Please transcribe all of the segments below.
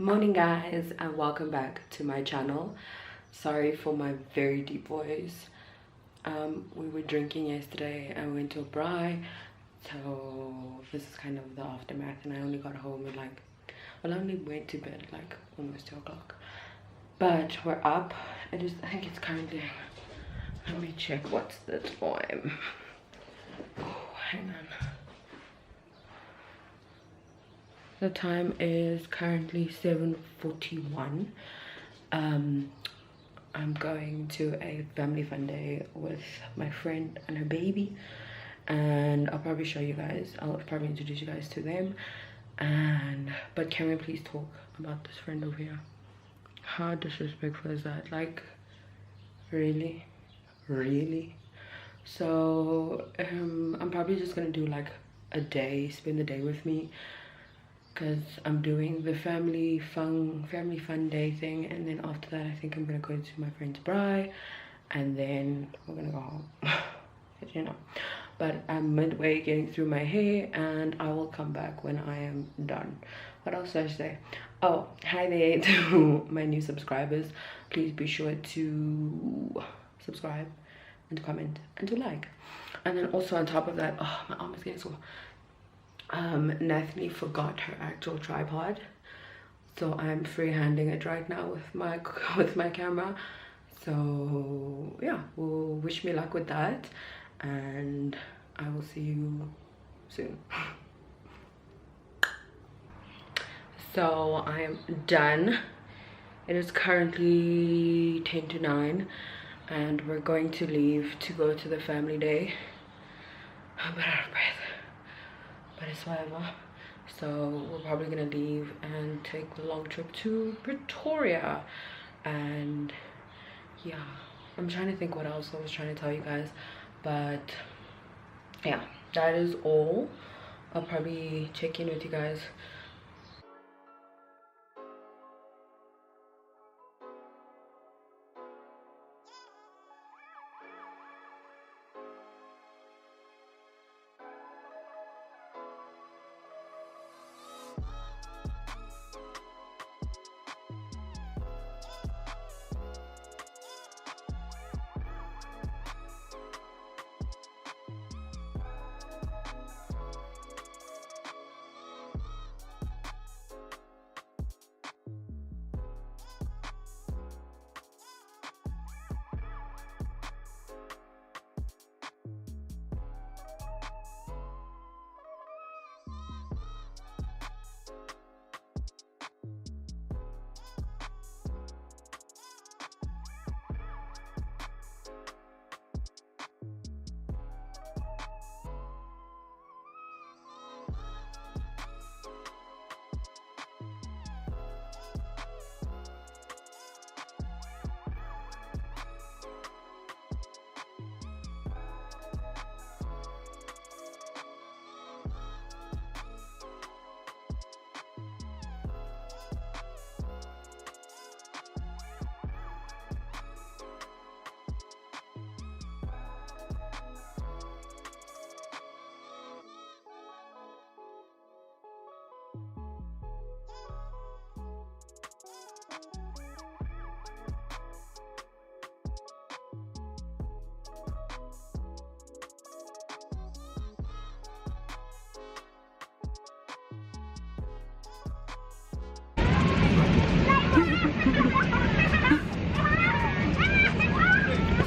Morning guys, and welcome back to my channel. Sorry for my very deep voice. We were drinking yesterday and we went to a braai, so this is kind of the aftermath, and I only got home at like, well, I only went to bed at like almost 2 o'clock, but we're up. I think it's currently, let me check what's the time. Oh, hang on. The time is currently 7:41. I'm going to a family fun day with my friend and her baby, and I'll probably show you guys. I'll probably introduce you guys to them. But can we please talk about this friend over here? How disrespectful is that? Like, really? So I'm probably just gonna do like a day, spend the day with me, because I'm doing the family fun day thing, and then after that I think I'm gonna go to my friend's braai, and then we're gonna go home. You know, but I'm midway getting through my hair, and I will come back when I am done. What else did I say? Oh, hi there to my new subscribers. Please be sure to subscribe and to comment and to like. And then also on top of that, oh, my arm is getting sore. Nathanie forgot her actual tripod, so I'm freehanding it right now with my camera. So yeah, well, wish me luck with that, and I will see you soon. So I am done. It is currently 10 to 9 and we're going to leave to go to the family day. I'm a bit out of breath, but it's whatever. So we're probably gonna leave and take a long trip to Pretoria. And yeah, I'm trying to think what else I was trying to tell you guys, but yeah, that is all. I'll probably check in with you guys.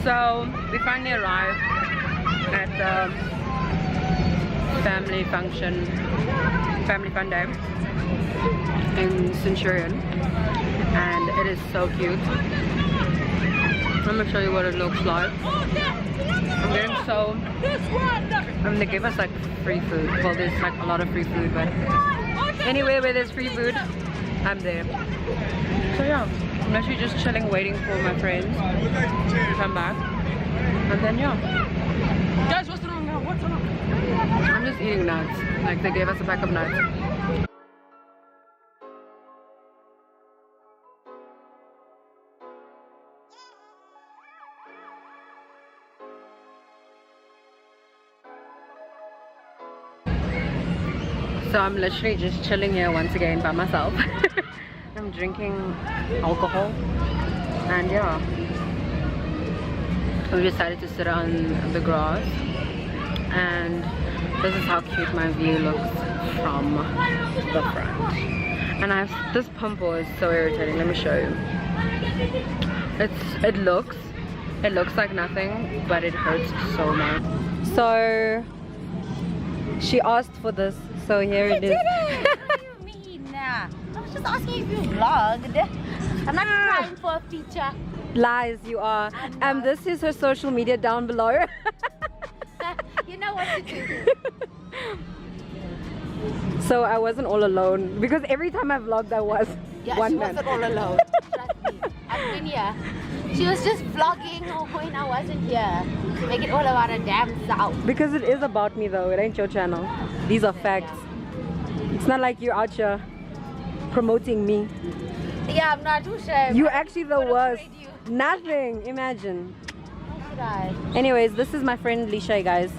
So we finally arrived at the family fun day in Centurion, and it is so cute. I'm gonna show you what it looks like. And they gave us like free food. Well, there's like a lot of free food, but anywhere where there's free food, I'm there. So yeah, I'm actually just chilling, waiting for my friends to come back, and then yeah. Guys, what's wrong now? What's wrong? I'm just eating nuts. Like, they gave us a pack of nuts. So I'm literally just chilling here once again by myself. I'm drinking alcohol, and yeah, we decided to sit on the grass, and this is how cute my view looks from the front. And I have this pimple is so irritating. Let me show you. It looks like nothing, but it hurts so much. So she asked for this, so here it is. What do you mean? I was just asking if you vlogged. I'm not trying for a feature. Lies, you are. This is her social media down below. You know what to do. So I wasn't all alone, because every time I vlogged I was one man. Wasn't all alone. Trust me. I've been here. She was just vlogging when I wasn't here. To make it all about a damn self. Because it is about me though, it ain't your channel. These are facts. It's not like you're out here promoting me. Yeah, I'm not too sure. You're actually the worst. Nothing, imagine. How should I? Anyways, this is my friend Lisha, guys.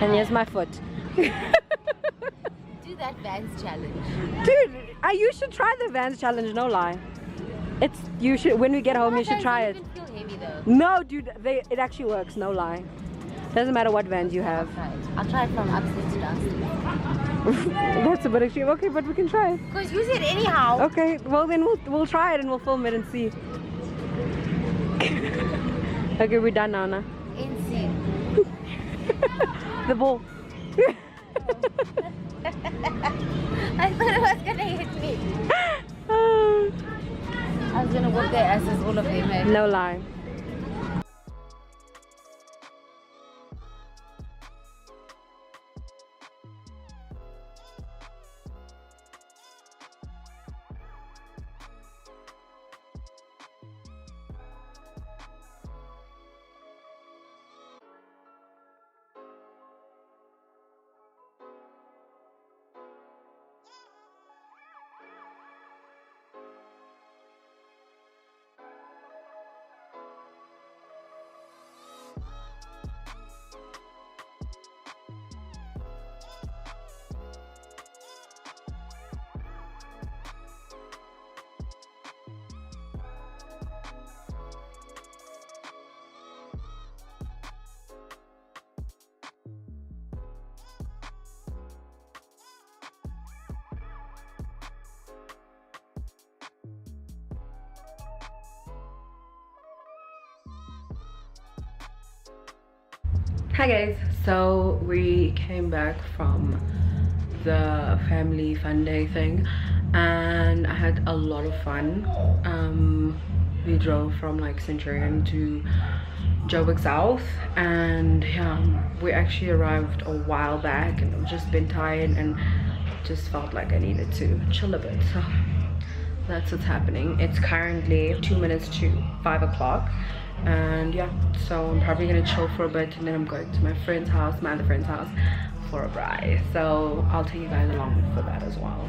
And here's my foot. Do that Vans challenge. Dude, you should try the Vans challenge, no lie. You should, when we get home, you should try it. Feel heavy though. No, dude, it actually works, no lie. Doesn't matter what Vans you have. I'll try it from upstairs to downstairs. That's a bit extreme. Okay, but we can try it. Because you said anyhow. Okay, well then we'll try it and we'll film it and see. Okay, we're done now, nah? Insane. The ball. I thought it was gonna hit me. I was gonna whoop their asses, all of them. Eh? No lie. Hi guys, so we came back from the family fun day thing and I had a lot of fun. We drove from like Centurion to Joburg South, and yeah, we actually arrived a while back and I've just been tired and just felt like I needed to chill a bit, so that's what's happening. It's currently 2 minutes to 5 o'clock. And yeah, so I'm probably gonna chill for a bit and then I'm going to my other friend's house for a braai. So I'll take you guys along for that as well.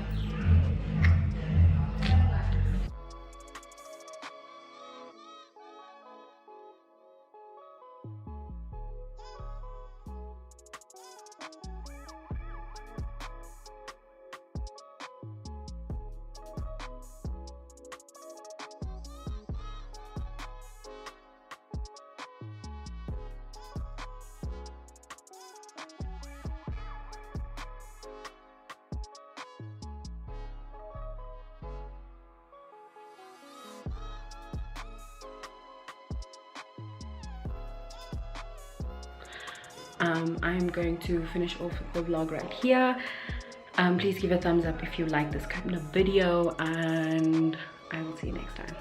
I'm going to finish off the vlog right here. Please give a thumbs up if you like this kind of video, and I will see you next time.